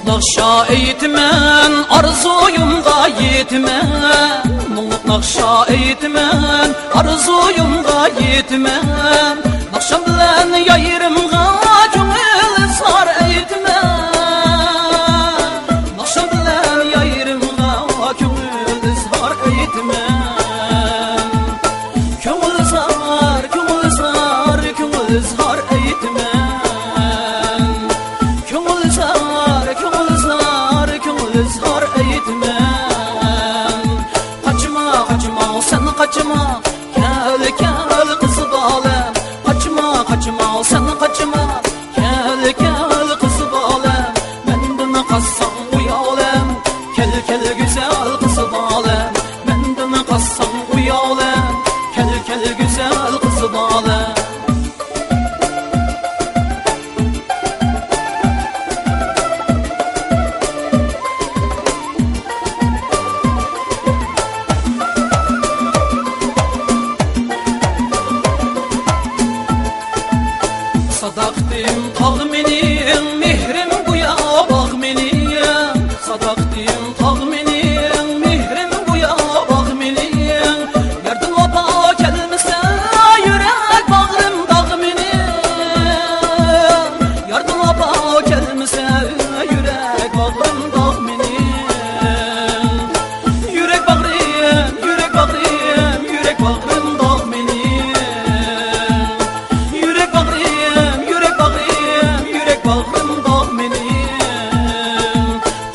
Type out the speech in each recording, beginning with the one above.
Nakşa eğitmen, arzuyumda yetmen. Mulluk nakşa eğitmen, arzuyumda yetmen. Nakşa bilen yayırımga köngül sar eğitmen. Nakşa bilen yayırımga köngül sar eğitmen. Köngül sar, köngül sar, köngül sar eğitmen. Zar eğitmen. Kaçma, kaçma, sen kaçma. Gel, gel kızı bağlam. Kaçma, kaçma, sen kaçma. Gel, gel kızı bağlam. Menden kaçsam uyalım. Gel, gel güzel kızı bağlam. Menden kaçsam uyalım. Gel, gel güzel kızı bağlam. Sadaqtim tağ menin, mehrim bu ya bak menin. Sadaqtim tağ menin, mehrim bu ya bak menin. Yardım vapa gelmese yürek bağrım dağ menin. Yardım vapa gelmese yürek bağrım dağ menin. Yürek bağrım, yürek bağrım, yürek bağrım dağ menin. Yürek bağrım, bağrım dağ menin.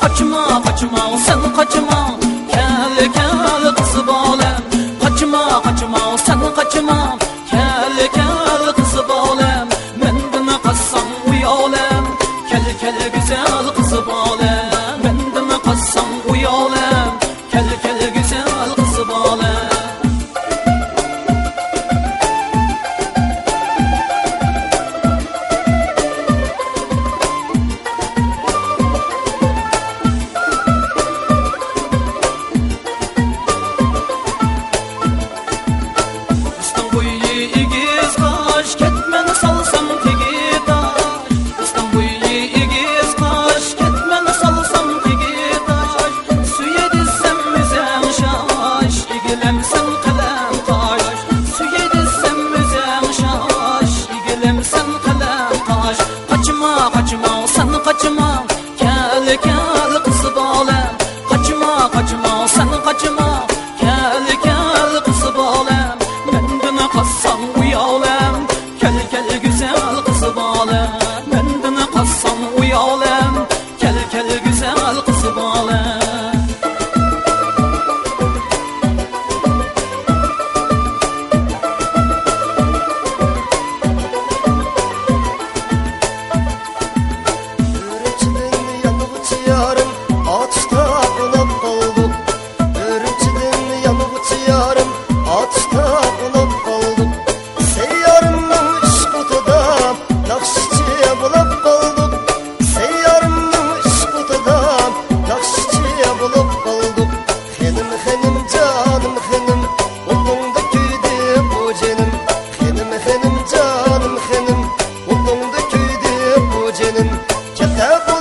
Kaçma, kaçma, sen kaçma. Gel, gel kızı bağlam. Kaçma, kaçma, sen kaçma. Gel, gel kızı bağlam. Menden kaçsam uyalım. Gel, gel güzel kızı bağlam. Menden kaçsam uyalım. Gel, gel güzel kızı bağlam. Kaçma, kaçma, sen kaçma. Gel, gel kızı bağlam. Kaçma, kaçma, sen kaçma. Gel, gel kızı bağlam. Menden kaçsam uyalım. Gel, gel güzel kızı bağlam. Menden kaçsam uyalım. Gel, gel güzel kızı bağlam. Tövbe